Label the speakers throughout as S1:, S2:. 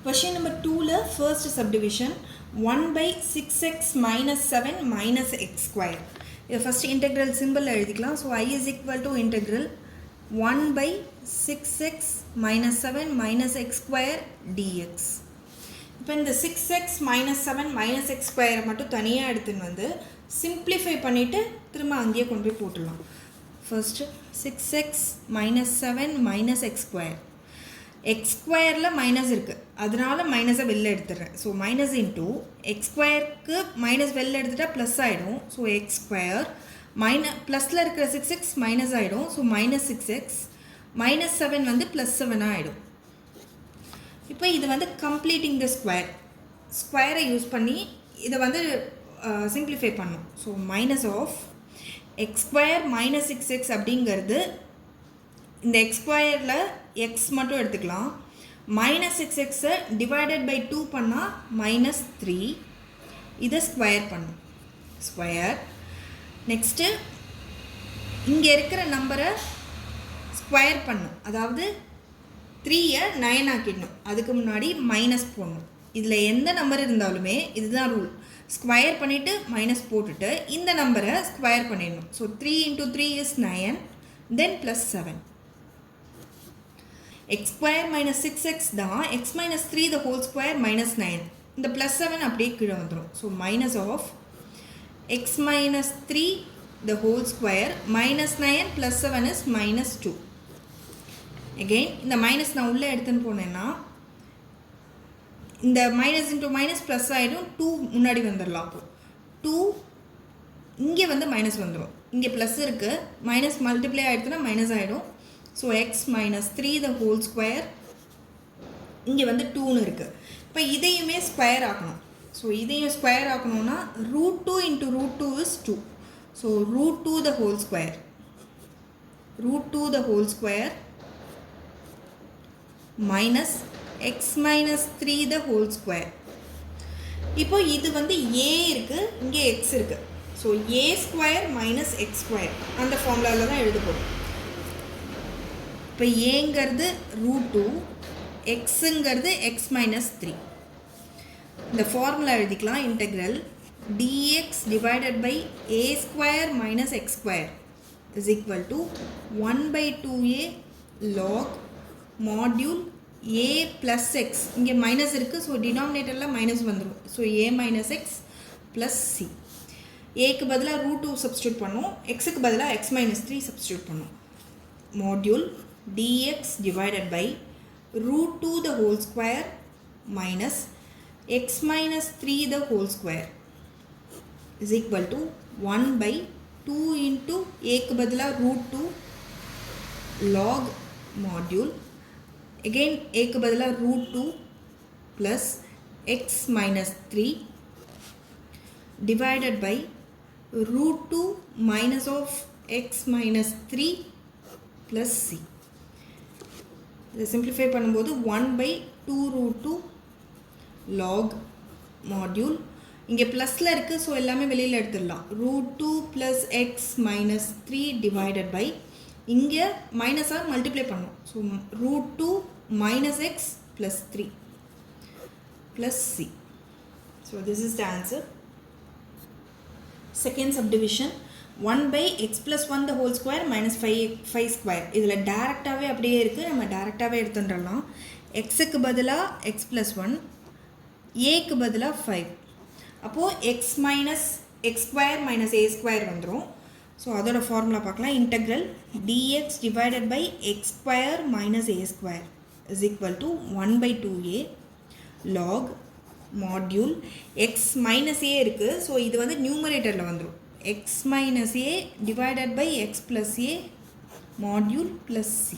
S1: Question number 2 first subdivision 1 by 6x minus 7 minus x square. First integral symbol எழுதிக்கலாம். So I is equal to integral 1 by 6x minus 7 minus x square dx. இப்போ இந்த 6x minus 7 minus x square மட்டும் தனியாக எடுத்துன்னு வந்து simplify பண்ணிட்டு திரும்ப அங்கேயே கொண்டு போய் போட்டுடலாம். First 6x minus 7 minus x square. x ஸ்கொயரில் மைனஸ் இருக்குது, அதனால மைனஸை வெளில எடுத்துடுறேன். ஸோ மைனஸ் இன்டூ எக்ஸ் ஸ்கொயருக்கு மைனஸ் வெளில எடுத்துட்டால் ப்ளஸ் ஆகிடும். ஸோ எக்ஸ் ஸ்கொயர் ப்ளஸில் இருக்கிற 6x மைனஸ் ஆகிடும். ஸோ மைனஸ் 6x மைனஸ் 7 வந்து ப்ளஸ் 7 ஆகிடும். இப்போ இது வந்து கம்ப்ளீட்டிங் த ஸ்கொயரை யூஸ் பண்ணி இதை வந்து சிம்பிளிஃபை பண்ணும். So minus of x square minus 6x அப்படிங்கிறது இந்த எக்ஸ் ஸ்கொயரில் எக்ஸ் மட்டும் எடுத்துக்கலாம். மைனஸ் 6xை டிவைடட் பை 2 பண்ணால் மைனஸ் 3. இதை ஸ்கொயர் பண்ணும். ஸ்கொயர் நெக்ஸ்ட்டு இங்கே இருக்கிற நம்பரை ஸ்கொயர் பண்ணும். அதாவது 3யை 9 ஆக்கிடணும். அதுக்கு முன்னாடி மைனஸ் போடணும். இதில் எந்த நம்பர் இருந்தாலுமே இதுதான் ரூல். ஸ்கொயர் பண்ணிவிட்டு மைனஸ் போட்டுட்டு இந்த நம்பரை ஸ்கொயர் பண்ணிடணும். So 3 into 3 is 9 then plus 7. x square minus 6x தான் x minus 3 the whole square minus 9. இந்த plus 7 அப்படியே கீழே வந்துடும். So minus of x minus 3 the whole square minus 9 plus 7 is minus 2. again இந்த மைனஸ் நான் உள்ளே எடுத்துன்னு போனேன்னா இந்த மைனஸ் இன்டூ மைனஸ் ப்ளஸ் ஆகிடும். 2 முன்னாடி வந்துடலாம். அப்போ 2 இங்கே வந்து மைனஸ் வந்துடும். இங்கே ப்ளஸ் இருக்குது, மைனஸ் மல்டிப்ளை ஆகிடுச்சுன்னா மைனஸ் ஆகிடும். So X minus 3 the whole square இங்கே வந்து 2ன்னு இருக்குது. இப்போ இதையுமே ஸ்கொயர் ஆக்கணும். ஸோ இதையும் ஸ்கொயர் ஆக்கணும்னா √2 into √2 is 2. So √2 the whole square √2 the whole square minus x minus 3 the whole square. இப்போ இது வந்து ஏ இருக்குது, இங்கே எக்ஸ் இருக்குது. So a square minus x square அந்த ஃபார்முலாவில் தான் எழுத போகிறோம். இப்போ ஏங்கிறது √2, எக்ஸுங்கிறது எக்ஸ் மைனஸ் 3. இந்த ஃபார்முலா எழுதிக்கலாம். Integral dx divided by a square minus x square is equal to 1/2a log module a plus x. இங்கே மைனஸ் இருக்குது, ஸோ டினாமினேட்டரில் மைனஸ் வந்துடும். So a minus x plus c. ஏக்கு பதிலாக √2 சப்ஸ்டியூட் பண்ணும், எக்ஸுக்கு பதிலாக எக்ஸ் மைனஸ் 3 சப்ஸ்டியூட் பண்ணும். Module dx divided by √2 the whole square minus x minus 3 the whole square is equal to 1/2 into a க்கு பதிலா √2 log module again a க்கு பதிலா √2 plus x minus 3 divided by √2 minus of x minus 3 plus c. இதை simplify பண்ணும்போது 1/2 lock module இங்கே ப்ளஸில் இருக்குது. So எல்லாமே வெளியில் எடுத்துடலாம். √2 plus x minus 3 divided by இங்கே மைனஸாக மல்டிப்ளை பண்ணோம். So √2 minus x plus 3 plus c. So this is the answer. Second subdivision 1 by x plus 1 the whole square minus 5 square. இதில் டேரெக்டாகவே அப்படியே இருக்குது, நம்ம டேரெக்டாகவே எடுத்துட்டுலாம். எக்ஸுக்கு பதிலாக எக்ஸ் ப்ளஸ் 1, ஏக்கு பதிலாக 5. அப்போது x minus x square minus a square வந்துடும். ஸோ அதோட ஃபார்முலா பார்க்கலாம். Integral dx divided by x square minus a square is equal to 1/2a log modulus x minus a இருக்குது. ஸோ இது வந்து நியூமரேட்டரில் வந்துடும். x minus a divided by x plus a module plus c.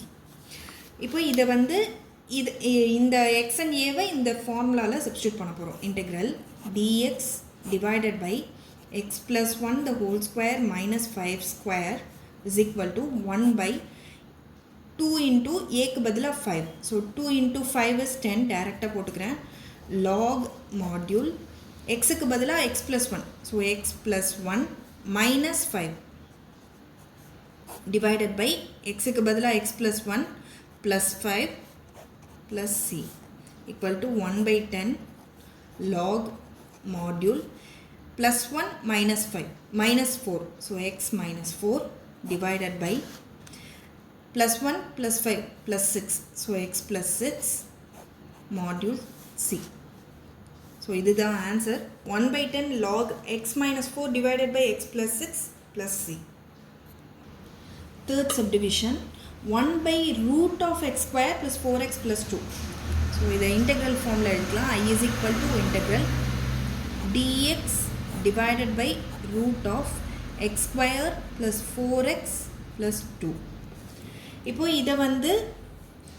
S1: இப்போ இதை வந்து இந்த x and a இந்த ஃபார்முலாவில் சப்ஸ்டியூட் பண்ண போகிறோம். Integral dx divided by x plus 1 the whole square minus 5 square is equal to 1/2 into aக்கு பதிலாக 5. So 2 into 5 is 10. டேரெக்டாக போட்டுக்கிறேன். log module xக்கு பதிலாக x plus 1. So x plus 1 minus 5 divided by x க்கு பதிலாக x plus 1 plus 5 plus c. equal to 1 by 10 log module plus 1 minus 5 minus 4. So x minus 4 divided by plus 1 plus 5 plus 6. So x plus 6 module c. So this is the answer. 1 by 10 log x minus 4 divided by x plus 6 plus c. Third subdivision, 1 by root of x square plus 4x plus 2. So this integral formula I is equal to integral dx divided by root of x square plus 4x plus 2. இப்போ இதை வந்து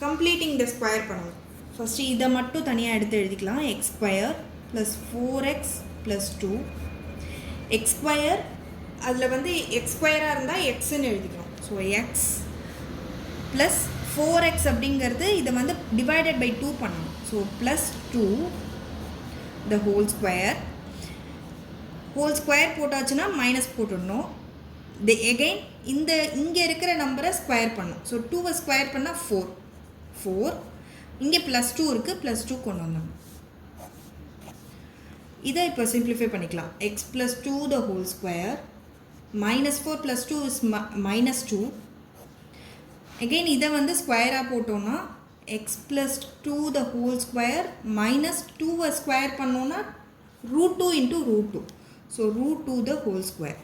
S1: completing the square பண்ணணும். First இதை மட்டும் தனியாக எடுத்து எழுதிக்கலாம். x square plus 4x plus 2. x square அதில் வந்து x square இருந்தால் xன்னு எழுதிக்கணும். ஸோ x plus 4x அப்படிங்கிறது இதை வந்து divided by 2 பண்ணணும். So plus 2 the whole square. Whole square போட்டாச்சுன்னா மைனஸ் போட்டுடணும். எகெயின் இங்கே இருக்கிற நம்பரை ஸ்கொயர் பண்ணும். ஸோ 2வை ஸ்கொயர் பண்ணால் 4 இங்கே ப்ளஸ் 2 இருக்குது, ப்ளஸ் 2 கொண்டு வந்துடணும். இதை இப்போ சிம்பிளிஃபை பண்ணிக்கலாம். X plus 2 the whole square minus 4 plus 2 is minus 2. Again இதை வந்து ஸ்கொயராக போட்டோம்னா x plus 2 the whole square minus 2 square பண்ணோன்னா root 2 into root 2. So root 2 the whole square.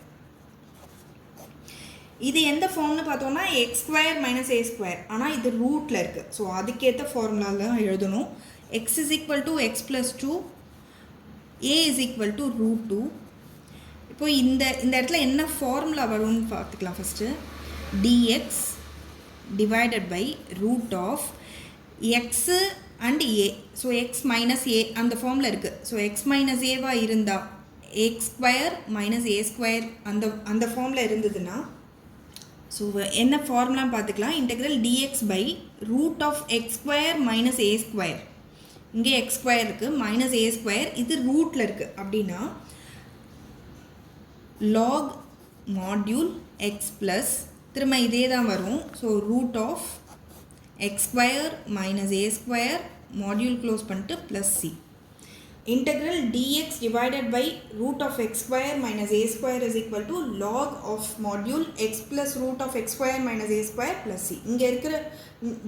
S1: இது எந்த ஃபார்ம்னு பார்த்தோம்னா x square minus a square. ஆனால் இது ரூட்டில் இருக்குது. ஸோ அதுக்கேற்ற ஃபார்முலாவில் தான் எழுதணும். x is equal to x plus 2, a is equal to root 2. இப்போ இந்த இடத்துல என்ன ஃபார்முலா வரும்னு பார்த்துக்கலாம். First dx divided by root of x and a. So x minus a அந்த ஃபார்மில் இருக்குது. ஸோ x minus a இருந்தால் x square minus a square அந்த ஃபார்மில் இருந்ததுன்னா ஸோ என்ன ஃபார்முலான்னு பார்த்துக்கலாம். Integral dx by root of x square minus a square. இங்கே x square இருக்குது, minus a square இது ரூட்டில் இருக்குது. அப்படின்னா log module x plus திரும்ப இதே தான் வரும். So root of x square minus a square module close பண்ணிட்டு plus c. Integral dx divided by root of x square minus a square is equal to log of module x plus root of x square minus a square plus c. இங்கே இருக்கிற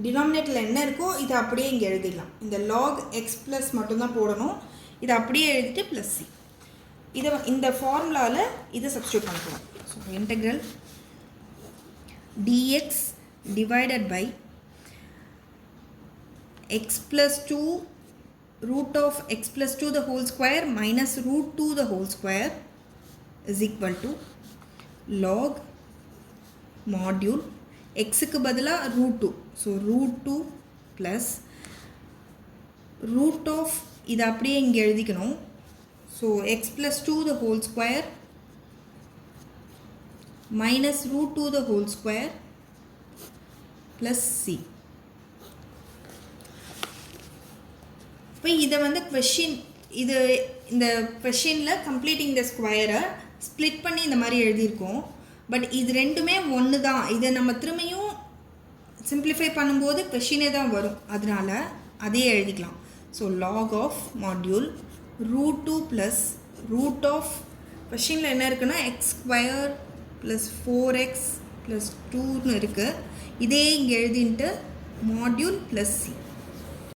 S1: டினாமினேட்டரில் என்ன இருக்கோ இதை அப்படியே இங்கே எழுதிடலாம். இந்த log x plus மட்டும்தான் போடணும். இதை அப்படியே எழுதிட்டு plus c. இதை இந்த ஃபார்முலாவில் இதை சப்ஸ்டியூட் பண்ணிக்கலாம். So integral dx divided by x plus 2 root of x plus 2 the whole square minus root 2 the whole square is equal to log module xக்கு பதிலாக root 2. So root 2 plus root of இதை அப்படியே இங்கே எழுதிக்கணும். So x plus 2 the whole square minus root 2 the whole square plus c. இப்போ இதை வந்து இந்த கொஷினில் கம்ப்ளீட்டிங் த ஸ்கொயரை ஸ்ப்ளிட் பண்ணி இந்த மாதிரி எழுதியிருக்கோம். பட் இது ரெண்டுமே ஒன்று தான். இதை நம்ம திரும்பியும் சிம்பிளிஃபை பண்ணும்போது கொஷினே தான் வரும். அதனால அதையே எழுதிக்கலாம். So log of module root 2 plus root of கொஷினில் என்ன இருக்குன்னா x square plus 4x plus 2ன்னு இருக்குது. இதே இங்கே எழுதின்ட்டு module plus c.